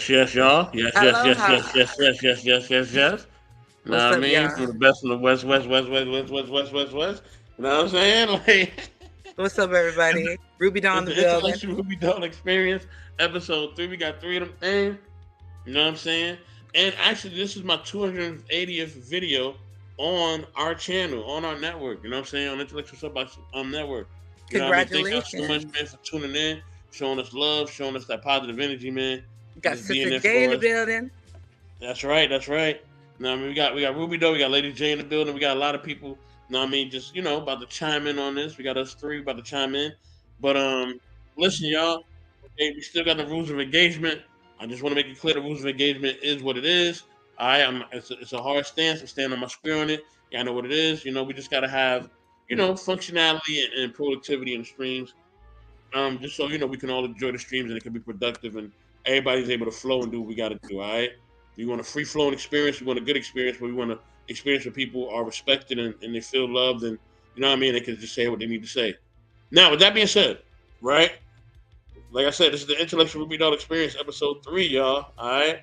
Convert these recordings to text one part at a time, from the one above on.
yes, y'all. Aloha. Yes. You know What's what I up, mean? From y'all? the best of the West. You know what I'm saying? Like, What's up, everybody? Ruby Dawn it's in the the building. Intellectual Ruby Dog Experience, episode 3. We got 3 of them things. You know what I'm saying? And actually, this is my 280th video on our channel, on our network. You know what I'm saying? On Intellectual Subbox Network. You know what I mean? Thank y'all so much, Congratulations. man, for tuning in, showing us love, showing us that positive energy, man, and Got just being Sister there J in for the us. building. That's right. That's right. Now, I mean, we got Ruby Doe, we got Lady J in the building, we got a lot of people. Know what I mean, just about to chime in on this. We got us three about to chime in, but listen, y'all. Okay, we still got the rules of engagement. I just want to make it clear the rules of engagement is what it is. It's a hard stance. I'm standing on my square on it. Yeah, I know what it is. We just got to have functionality and productivity in the streams. Just so we can all enjoy the streams and it can be productive and everybody's able to flow and do what we got to do. All right. We want a free flowing experience. We want a good experience, but we want to experience where people are respected and they feel loved and you know what I mean. They can just say what they need to say. Now, with that being said, right? Like I said, this is the Intellectual Ruby Doll Experience, episode 3, y'all. All right.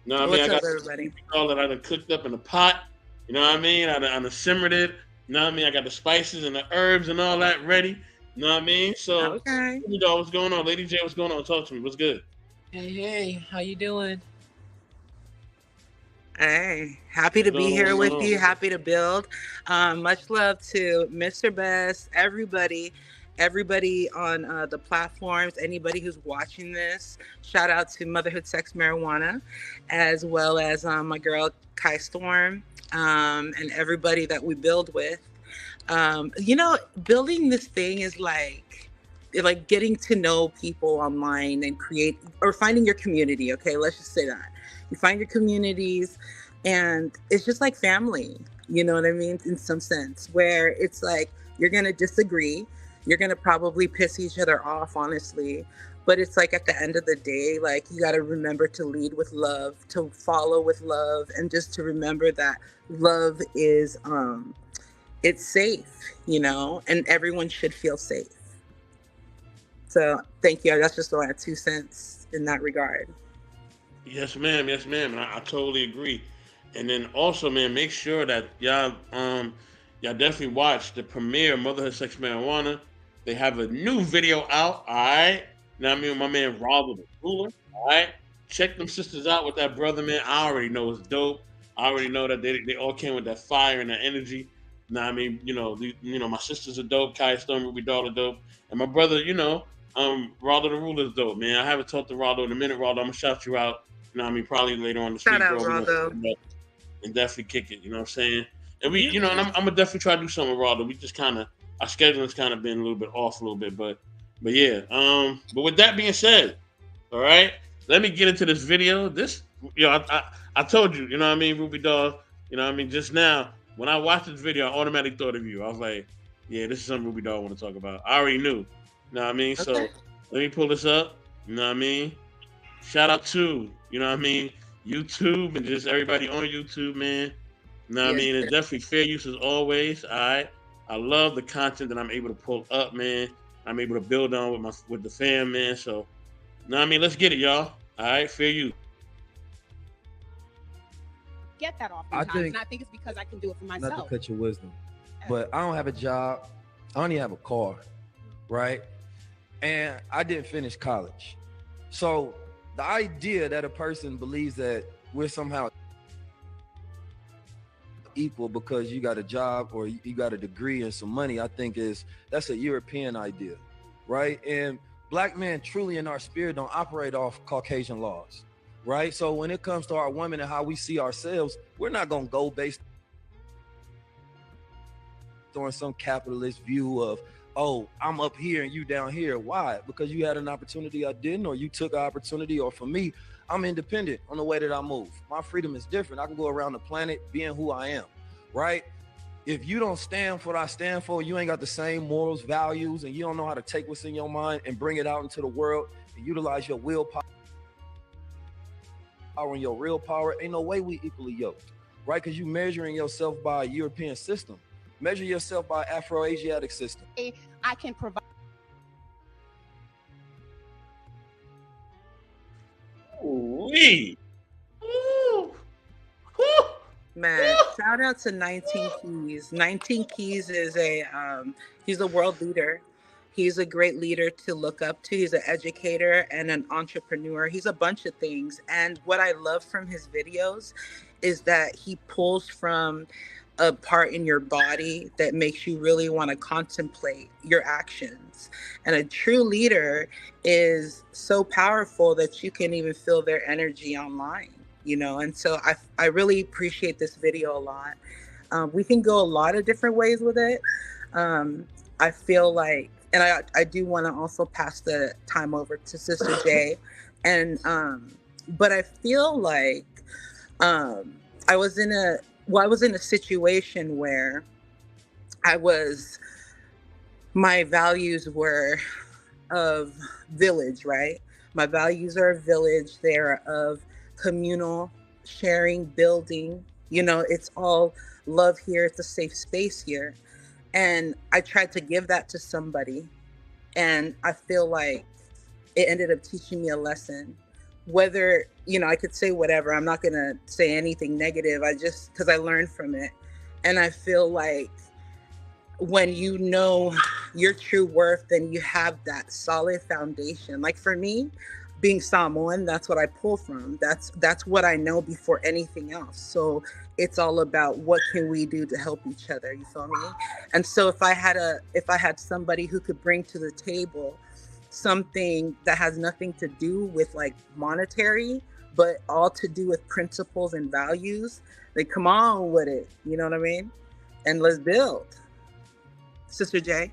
You know what I mean? I What's up, got some everybody? Ruby Doll that I done cooked up in the pot. You know what I mean? I done simmered it. You know what I mean? I got the spices and the herbs and all that ready. You know what I mean? So, Okay. Ruby Doll, what's going on? Lady J, what's going on? Talk to me. What's good? Hey, hey, how you doing? Hey, happy What's to going be on? here What's going with on? you. Happy to build. Much love to Mr. Best, everybody on the platforms, anybody who's watching this. Shout out to Motherhood Sex Marijuana, as well as my girl Kai Storm, and everybody that we build with. Building this thing is like getting to know people online and create or finding your community. Okay, let's just say that you find your communities, and it's just like family. You know what I mean? In some sense, where it's like you're gonna disagree, you're gonna probably piss each other off, honestly. But it's like at the end of the day, like you got to remember to lead with love, to follow with love, and just to remember that love is it's safe, and everyone should feel safe. So thank you. That's just my 2 cents in that regard. Yes, ma'am. Yes, ma'am. And I totally agree. And then also, man, make sure that y'all definitely watch the premiere of Motherhood Sex Marijuana. They have a new video out. All right. Now I mean, my man Robert the Ruler. All right. Check them sisters out with that brother, man. I already know it's dope. I already know that they all came with that fire and that energy. Now I mean, my sisters are dope. Kai Stone, Ruby Doll are dope, and my brother, Rollo the Ruler is dope, man. I haven't talked to Rollo in a minute. Rollo, I'm gonna shout you out. You know what I mean? Probably later on this Shout week, out, bro. We're gonna Rollo. and definitely kick it. You know what I'm saying? And we, Yeah. and I'm gonna definitely try to do something with Rollo. We just kind of our scheduling's kind of been a little bit off a little bit, but yeah. But with that being said, all right, let me get into this video. I told you, you know what I mean, Ruby Dog. You know what I mean. Just now, when I watched this video, I automatically thought of you. I was like, yeah, this is something Ruby Dog want to talk about. I already knew. You know what I mean? Okay. So let me pull this up. You know what I mean? Shout out to, you know what I mean, YouTube and just everybody on YouTube, man. You know what I Yes. mean? It's definitely fair use as always. All right. I love the content that I'm able to pull up, man. I'm able to build on with the fam, man. So, you know what I mean? Let's get it, y'all. All right, fair use. Get that I oftentimes, and think I think it's because I can do it for not to myself. cut your wisdom, but I don't have a job. I only have a car, right? And I didn't finish college. So the idea that a person believes that we're somehow equal because you got a job or you got a degree and some money, I think that's a European idea, right? And black men truly in our spirit don't operate off Caucasian laws, right? So when it comes to our women and how we see ourselves, we're not gonna go based on some capitalist view of, oh, I'm up here and you down here. Why? Because you had an opportunity I didn't, or you took an opportunity, or for me, I'm independent on the way that I move. My freedom is different. I can go around the planet being who I am, right? If you don't stand for what I stand for, you ain't got the same morals, values, and you don't know how to take what's in your mind and bring it out into the world and utilize your willpower and your real power, ain't no way we equally yoked, right? Because you measuring yourself by a European system. Measure yourself by Afro-Asiatic system. I can provide. Ooh, Hey. Woo. Woo. Man, shout out to 19 Keys. 19 Keys is he's a world leader. He's a great leader to look up to. He's an educator and an entrepreneur. He's a bunch of things. And what I love from his videos is that he pulls from a part in your body that makes you really want to contemplate your actions. And a true leader is so powerful that you can even feel their energy online, you know? And so I really appreciate this video a lot. We can go a lot of different ways with it. I feel like, and I do want to also pass the time over to Sister J. And, but I feel like I was in a situation where my values were of village, right? My values are of village. They're of communal sharing, building, you know, it's all love here. It's a safe space here. And I tried to give that to somebody. And I feel like it ended up teaching me a lesson. Whether, you know, I could say whatever, I'm not going to say anything negative. Because I learned from it. And I feel like when you know your true worth, then you have that solid foundation. Like for me, being Samoan, that's what I pull from. That's what I know before anything else. So it's all about what can we do to help each other. You feel me? And so if I had somebody who could bring to the table something that has nothing to do with like monetary, but all to do with principles and values, like come on with it. You know what I mean? And let's build. Sister J.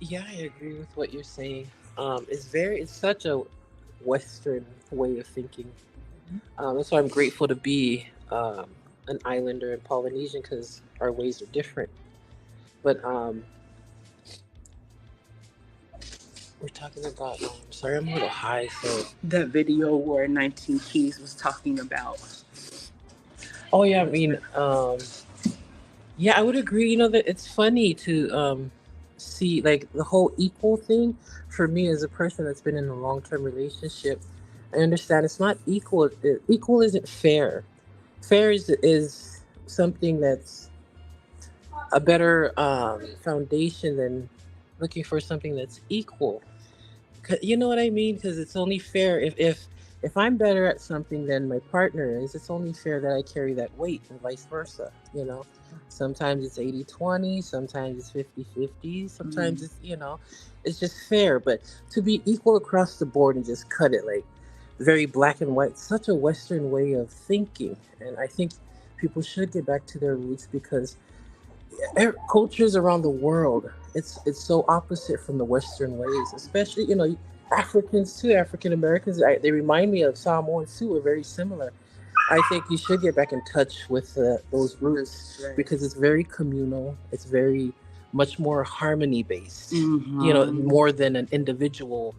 Yeah, I agree with what you're saying. It's such a Western way of thinking. That's why I'm grateful to be an islander and Polynesian, because our ways are different. But we're talking about. Sorry, I'm a little high. So that video where 19 Keys was talking about. Oh yeah, I mean, yeah, I would agree. You know that it's funny to see like the whole equal thing. For me, as a person that's been in a long-term relationship, I understand it's not equal. Equal isn't fair. Fair is something that's a better foundation than looking for something that's equal. You know what I mean? Because it's only fair if I'm better at something than my partner is, it's only fair that I carry that weight and vice versa, you know? Sometimes it's 80-20, sometimes it's 50-50, sometimes it's, you know, it's just fair. But to be equal across the board and just cut it like very black and white, such a Western way of thinking. And I think people should get back to their roots, because cultures around the world, it's so opposite from the Western ways, especially, you know, Africans too, African Americans. They remind me of Samoans too. We're very similar. I think you should get back in touch with those roots, because it's very communal. It's very much more harmony based, you know, more than an individual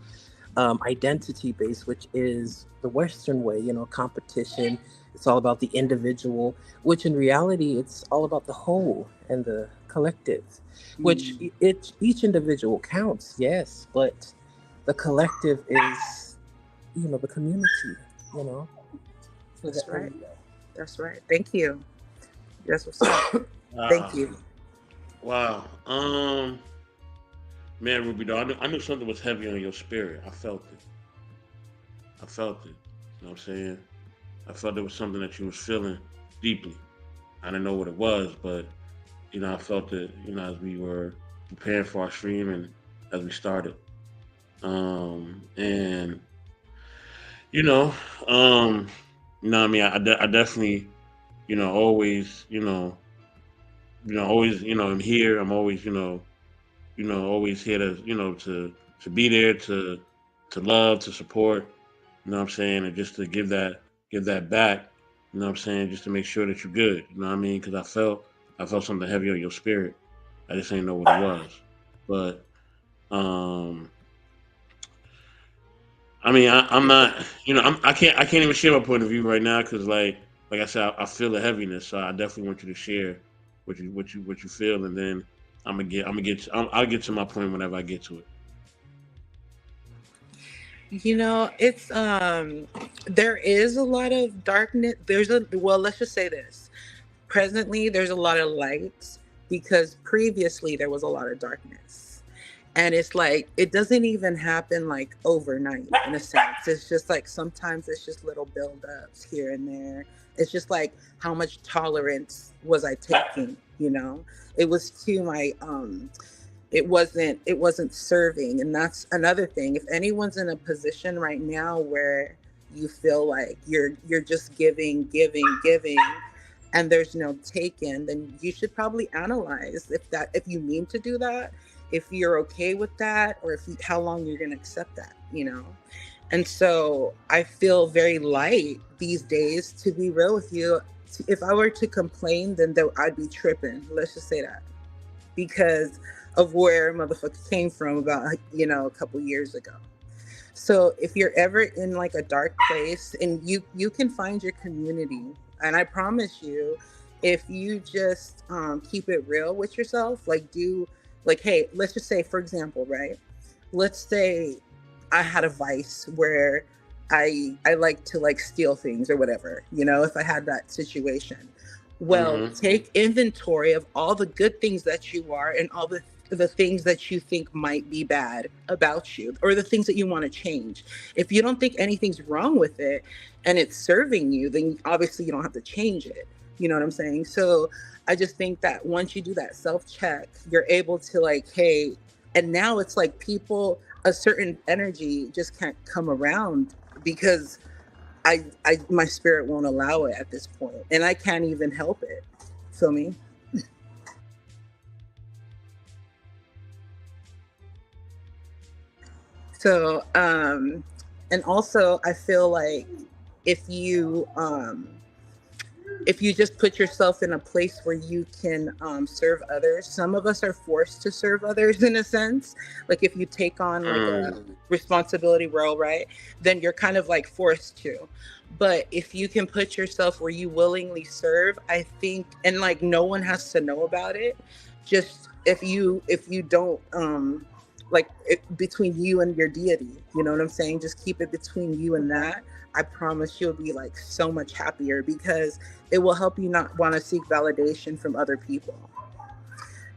identity based, which is the Western way, you know, competition. It's all about the individual, which in reality, it's all about the whole and the collective, which each individual counts, yes, but the collective is, you know, the community, you know. So that's right. That's right. Thank you. That's what's up. Thank you. Wow. Man, Ruby, though, I knew something was heavy on your spirit. I felt it. You know what I'm saying? I felt there was something that you was feeling deeply. I didn't know what it was, but, you know, I felt it, you know, as we were preparing for our stream and as we started. And, you know what I mean? I definitely, you know, always, always, I'm here. I'm always, always here to, to be there, to love, to support, you know what I'm saying? And just to give that back, you know what I'm saying? Just to make sure that you're good, you know what I mean? Because I felt something heavy on your spirit. I just ain't know what it was. But, I mean, I'm not, I can't even share my point of view right now, because like I said, I feel the heaviness. So I definitely want you to share what you feel, and then I'll get to my point whenever I get to it. It's there is a lot of darkness. Well, let's just say this. Presently there's a lot of lights because previously there was a lot of darkness. And it's like it doesn't even happen like overnight in a sense. It's just like sometimes it's just little buildups here and there. It's just like how much tolerance was I taking? It was to my it wasn't serving. And that's another thing. If anyone's in a position right now where you feel like you're just giving and there's no taken, then you should probably analyze if you mean to do that, if you're okay with that, or how long you're going to accept that. And so I feel very light these days, to be real with you. If I were to complain, then I'd be tripping. Let's just say that, because of where motherfucker came from about a couple years ago. So if you're ever in like a dark place, and you can find your community, and I promise you, if you just keep it real with yourself, hey, let's just say, for example, right? Let's say I had a vice where I like to like steal things or whatever, if I had that situation. Well, take inventory of all the good things that you are and all the things that you think might be bad about you, or the things that you want to change. If you don't think anything's wrong with it and it's serving you, then obviously you don't have to change it. You know what I'm saying? So I just think that once you do that self-check, you're able to like, hey, and now it's like a certain energy just can't come around because my spirit won't allow it at this point, and I can't even help it. Feel me? So, and also I feel like if you just put yourself in a place where you can serve others. Some of us are forced to serve others in a sense. Like if you take on like a responsibility role, right? Then you're kind of like forced to. But if you can put yourself where you willingly serve, I think, and like no one has to know about it. Just if you don't between you and your deity, you know what I'm saying? Just keep it between you and that. I promise you'll be like so much happier, because it will help you not want to seek validation from other people.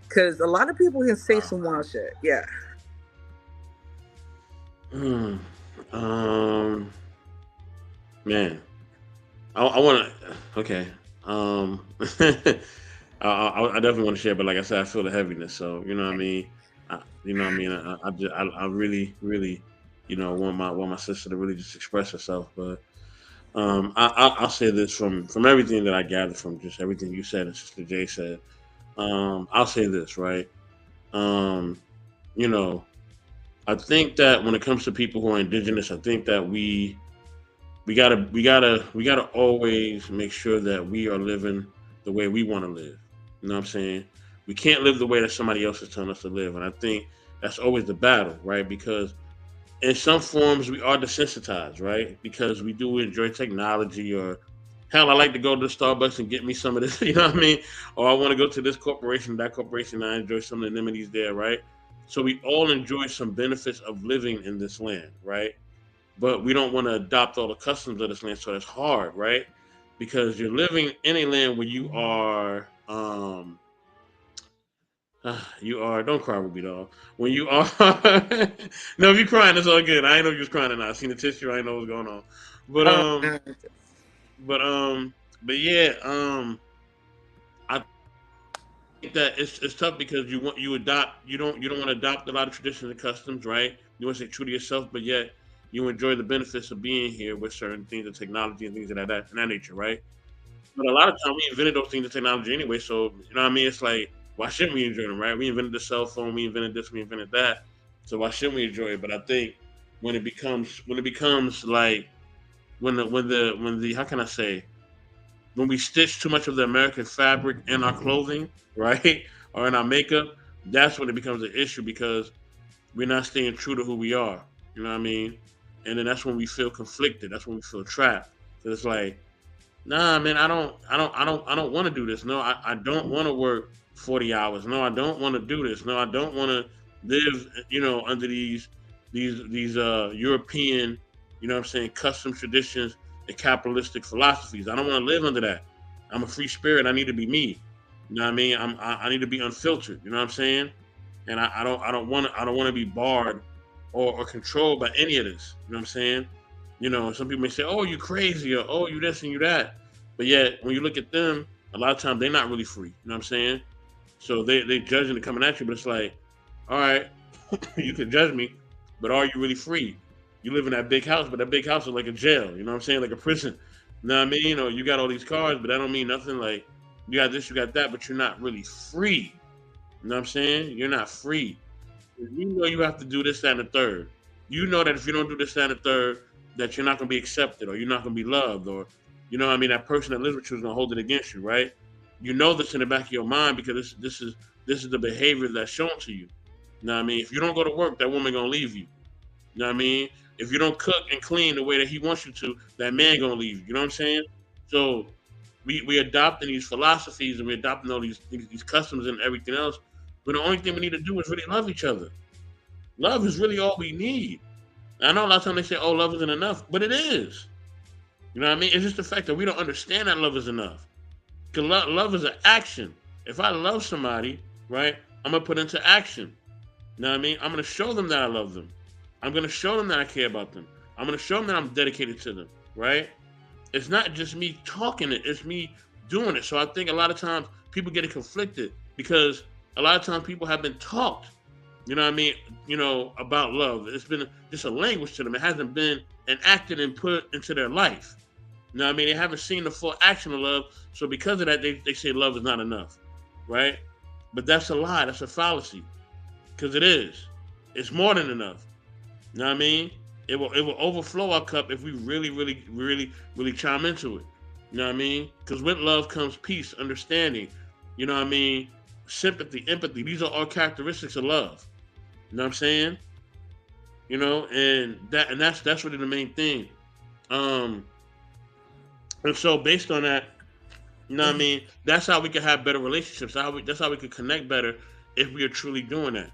Because a lot of people can say some wild shit. Yeah. Man, I want to. Okay. I definitely want to share, but like I said, I feel the heaviness. So you know what I mean. You know what I mean. I really, really, want my sister to really just express herself. But I'll say this from everything that I gathered from just everything you said and Sister J said. I'll say this, right. Um, you know, I think that when it comes to people who are indigenous, I think that we gotta always make sure that we are living the way we want to live. You know what I'm saying? We can't live the way that somebody else is telling us to live, and I think that's always the battle, right? Because in some forms we are desensitized, right? Because we do enjoy technology, or hell, I like to go to the Starbucks and get me some of this, you know what I mean? Or I want to go to this corporation, that corporation, and I enjoy some of the amenities there, right? So we all enjoy some benefits of living in this land, right? But we don't want to adopt all the customs of this land, so it's hard, right? Because you're living in a land where you are. Don't cry, Ruby doll. When you are, no, if you crying, it's all good. I ain't know if you was crying or not. I seen the tissue. I ain't know what's going on. But Oh, but but yeah, I think that it's tough because you don't want to adopt a lot of traditions and customs, right? You want to stay true to yourself, but yet you enjoy the benefits of being here with certain things of technology and things of that nature, right? But a lot of time we invented those things in technology anyway. So you know what I mean? It's like why shouldn't we enjoy them, right? We invented the cell phone, we invented this, we invented that. So why shouldn't we enjoy it? But I think when it becomes like when the how can I say, when we stitch too much of the American fabric in our clothing, right? Or in our makeup, that's when it becomes an issue because we're not staying true to who we are. You know what I mean? And then that's when we feel conflicted. That's when we feel trapped. So it's like, nah, man, I don't want to do this. No, I don't want to work 40 hours. No, I don't want to do this. No, I don't want to live, under these these European, you know what I'm saying, custom traditions and capitalistic philosophies. I don't want to live under that. I'm a free spirit. I need to be me. You know what I mean? I need to be unfiltered. You know what I'm saying? And I don't want to be barred or controlled by any of this. You know what I'm saying? You know, some people may say, "Oh, you crazy," or "Oh, you this and you that," but yet when you look at them, a lot of times they're not really free. You know what I'm saying? So they judging and coming at you, but it's like, all right, you can judge me, but are you really free? You live in that big house, but that big house is like a jail. You know what I'm saying? Like a prison. You know what I mean? Or you got all these cars, but that don't mean nothing. Like you got this, you got that, but you're not really free. You know what I'm saying? You're not free. You know you have to do this, that, and the third. You know that if you don't do this, that, and the third, that you're not gonna be accepted or you're not gonna be loved, or you know what I mean, that person that lives with you is gonna hold it against you, right? You know this in the back of your mind because this is the behavior that's shown to you. You know what I mean? If you don't go to work, that woman gonna leave you. You know what I mean? If you don't cook and clean the way that he wants you to, that man gonna leave you. You know what I'm saying? So we adopting these philosophies and we adopting all these customs and everything else. But the only thing we need to do is really love each other. Love is really all we need. I know a lot of times they say, "Oh, love isn't enough," but it is. You know what I mean? It's just the fact that we don't understand that love is enough. Because love is an action. If I love somebody, right, I'm gonna put into action. You know what I mean? I'm gonna show them that I love them. I'm gonna show them that I care about them. I'm gonna show them that I'm dedicated to them, right? It's not just me talking it, it's me doing it. So I think a lot of times people get it conflicted because a lot of times people have been taught, you know what I mean, about love. It's been just a language to them. It hasn't been enacted and put into their life. You know what I mean? They haven't seen the full action of love. So because of that, they say love is not enough, right? But that's a lie. That's a fallacy because it is. It's more than enough. You know what I mean? It will overflow our cup if we really, really, really, really chime into it. You know what I mean? Because with love comes peace, understanding. You know what I mean? Sympathy, empathy. These are all characteristics of love. You know what I'm saying? You know, and that's really the main thing. And so based on that, you know what I mean? That's how we can have better relationships. That's how we can connect better if we are truly doing that.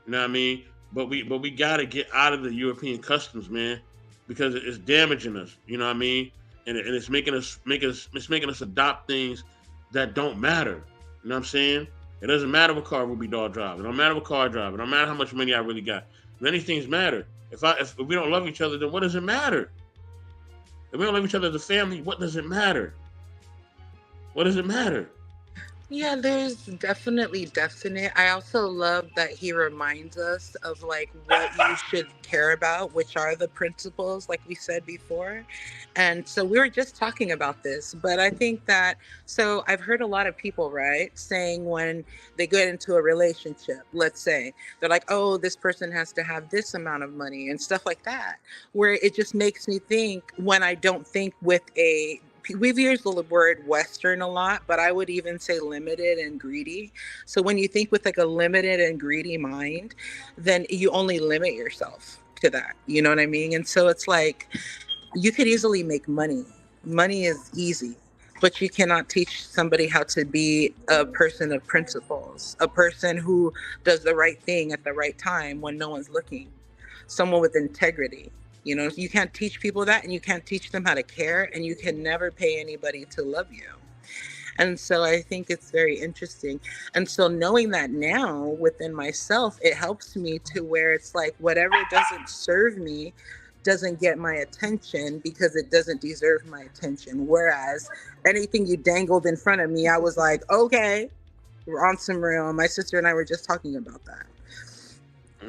You know what I mean? But we gotta get out of the European customs, man, because it's damaging us. You know what I mean? And it's making us adopt things that don't matter. You know what I'm saying? It doesn't matter what car Ruby Doll drives. It don't matter what car I drive. It don't matter how much money I really got. Many things matter. If we don't love each other, then what does it matter? If we don't love each other as a family, what does it matter? What does it matter? Yeah, there's definitely definite. I also love that he reminds us of like what you should care about, which are the principles, like we said before. And so we were just talking about this, but I think that, so I've heard a lot of people, right, saying when they get into a relationship, let's say, they're like, oh, this person has to have this amount of money and stuff like that, where it just makes me think when I don't think with we've used the word Western a lot, but I would even say limited and greedy. So when you think with like a limited and greedy mind, then you only limit yourself to that. You know what I mean? And so it's like, you could easily make money. Money is easy, but you cannot teach somebody how to be a person of principles, a person who does the right thing at the right time when no one's looking, someone with integrity. You know, you can't teach people that, and you can't teach them how to care, and you can never pay anybody to love you. And so I think it's very interesting. And so knowing that now within myself, it helps me to where it's like whatever doesn't serve me doesn't get my attention because it doesn't deserve my attention. Whereas anything you dangled in front of me, I was like, okay, we're on some real. My sister and I were just talking about that.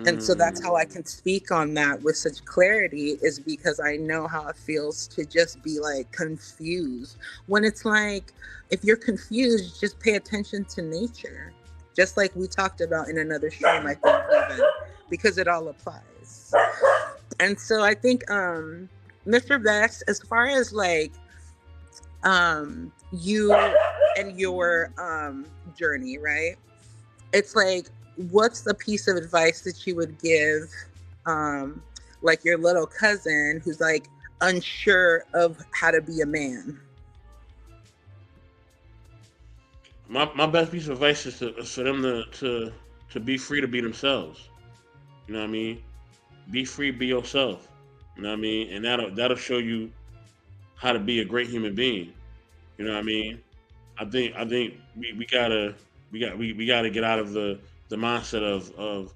And so that's how I can speak on that with such clarity, is because I know how it feels to just be like confused. When it's like, if you're confused, just pay attention to nature. Just like we talked about in another stream, I think, even, because it all applies. And so I think, Mr. Best, as far as like you and your journey, right? It's like, what's the piece of advice that you would give like your little cousin who's like unsure of how to be a man? My best piece of advice is for them to be free to be themselves. You know what I mean? be free, be yourself. You know what I mean? And that'll show you how to be a great human being. You know what I mean? I think we gotta get out of the mindset of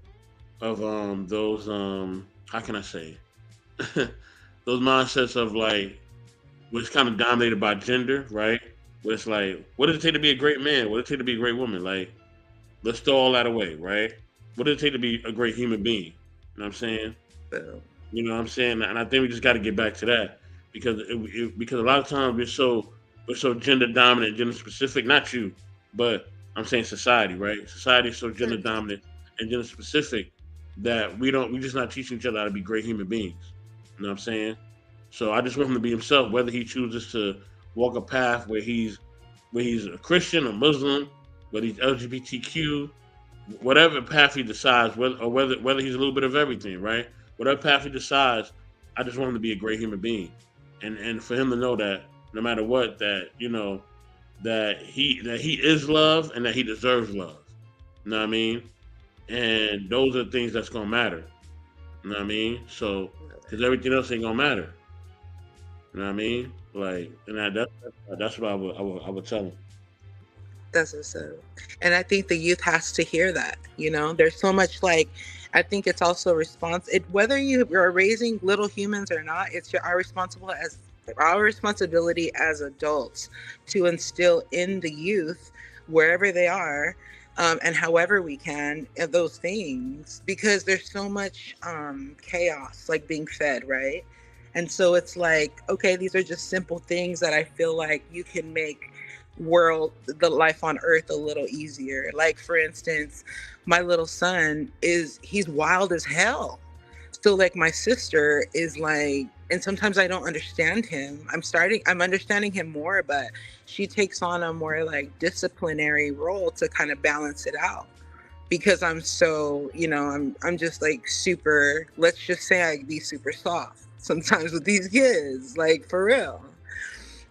those how can I say those mindsets of like was kind of dominated by gender, right? Where it's like, what does it take to be a great man? What does it take to be a great woman? Like, let's throw all that away, right? What does it take to be a great human being? You know what I'm saying? Boom. You know what I'm saying? And I think we just got to get back to that because a lot of times we're so gender dominant, gender specific. Not you, but I'm saying society, right? Society is so gender dominant and gender specific that we just not teaching each other how to be great human beings. You know what I'm saying? So I just want him to be himself, whether he chooses to walk a path where he's a Christian or Muslim, whether he's LGBTQ, whatever path he decides, whether he's a little bit of everything, right? Whatever path he decides, I just want him to be a great human being, and for him to know that no matter what, that that he is love and that he deserves love. You know what I mean? And those are the things that's gonna matter. You know what I mean? So, because everything else ain't gonna matter. You know what I mean? Like, and that's what I would tell him. That's what's up. And I think the youth has to hear that. There's so much like, I think it's also whether you are raising little humans or not, it's our responsibility as adults to instill in the youth wherever they are, and however we can, those things, because there's so much chaos like being fed, right? And so it's like, okay, these are just simple things that I feel like you can make the life on earth a little easier. Like, for instance, my little son he's wild as hell. So like my sister is like, and sometimes I don't understand him. I'm understanding him more, but she takes on a more like disciplinary role to kind of balance it out. Because I'm so, I'm just like super, let's just say I be super soft sometimes with these kids, like for real.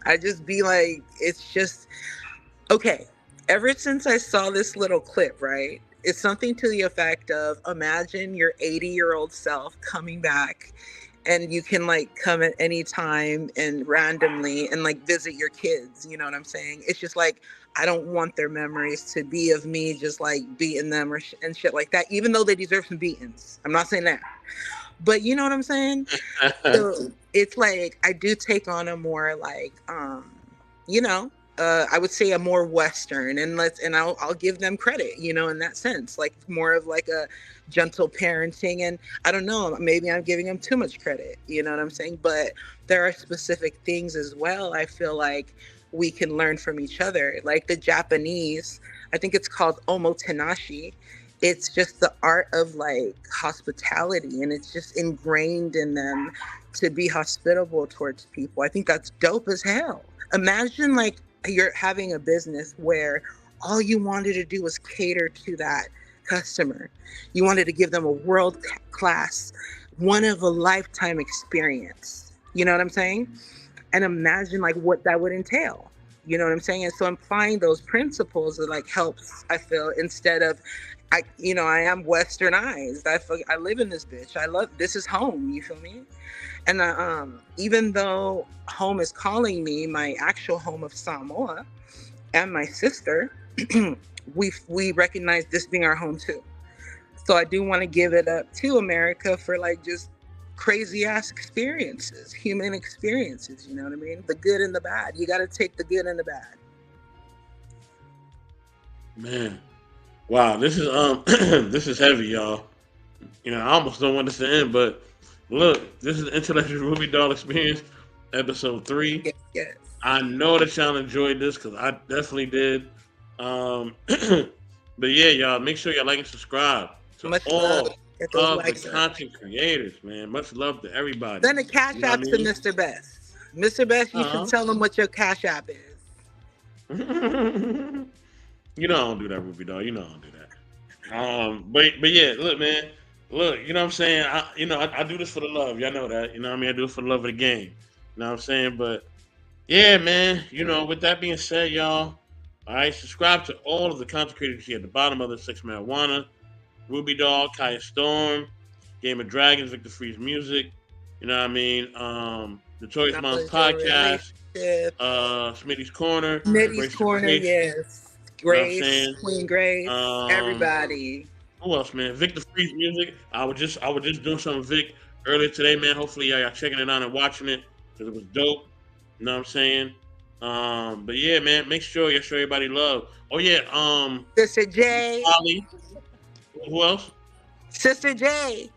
I just be like, it's just, okay. Ever since I saw this little clip, right? It's something to the effect of, imagine your 80-year-old self coming back and you can like come at any time and randomly and like visit your kids. You know what I'm saying? It's just like, I don't want their memories to be of me just like beating them and shit like that, even though they deserve some beatings. I'm not saying that. But you know what I'm saying? So it's like, I do take on a more like, I would say a more Western, and I'll give them credit, in that sense, like more of like a gentle parenting. And I don't know, maybe I'm giving them too much credit, you know what I'm saying? But there are specific things as well, I feel like we can learn from each other. Like the Japanese, I think it's called omotenashi. It's just the art of like hospitality, and it's just ingrained in them to be hospitable towards people. I think that's dope as hell. Imagine like you're having a business where all you wanted to do was cater to that customer. You wanted to give them a world class, one of a lifetime experience. You know what I'm saying? And imagine like what that would entail. You know what I'm saying? And so applying those principles that like helps, I feel, instead of, I am westernized. I live in this bitch. This is home. You feel me? And even though home is calling me, my actual home of Samoa and my sister, we recognize this being our home too. So I do want to give it up to America for like just crazy ass experiences, human experiences. You know what I mean? The good and the bad. You got to take the good and the bad. Man, wow, this is this is heavy, y'all. I almost don't want this to end, but look, this is the Intellectual Ruby Doll Experience, episode 3. Yes. I know that y'all enjoyed this because I definitely did. But yeah, y'all, make sure y'all like and subscribe to Much all love. Get those of likes the up. content creators, man. Much love to everybody. Send a cash You know app what I to mean? Mr. Best. Mr. Best, you should tell them what your cash app is. You know I don't do that, Ruby Doll. You know I don't do that. But yeah, look, man. Look, you know what I'm saying? I do this for the love. Y'all know that. You know what I mean? I do it for the love of the game. You know what I'm saying? But yeah, man. With that being said, y'all, all right, subscribe to all of the content creators here at the bottom of the Six Marijuana, Ruby Doll, Kaya Storm, Game of Dragons, Victor Freeze Music. You know what I mean? Notorious Moms Knowledge of Podcast, relationship. Smitty's Corner, Smitty's Grace Corner, Appreciation. yes. You know what I'm Grace, saying? Queen Grace, Um, everybody. Who else, man? Victor Freeze Music. I was just doing some Vic earlier today, man. Hopefully y'all checking it out and watching it because it was dope. You know what I'm saying? But yeah, man, make sure you show everybody love. Oh yeah, Sister J. Polly. Who else? Sister J.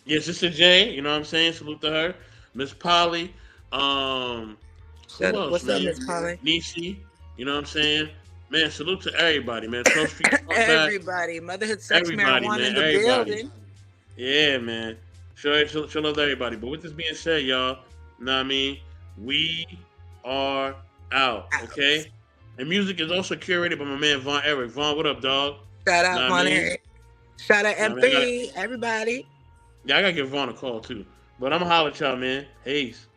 Yeah, Sister J. You know what I'm saying? Salute to her. Miss Polly. Who else, What's up, man? Miss Polly? Nisi. You know what I'm saying? Man, salute to everybody, man. 12th Street Talk Back. Everybody. Motherhood, sex, Everybody, marijuana man. in the Everybody. building. Yeah, man. Show love to everybody. But with this being said, y'all, you know what I mean? We are out, okay? And music is also curated by my man Von Eric. Von, what up, dog? Shout out, Know what I mean? Money. Shout out, Know what I mean? MP. Everybody. Yeah, I gotta give Vaughn a call too. But I'm gonna holler at y'all, man. Peace.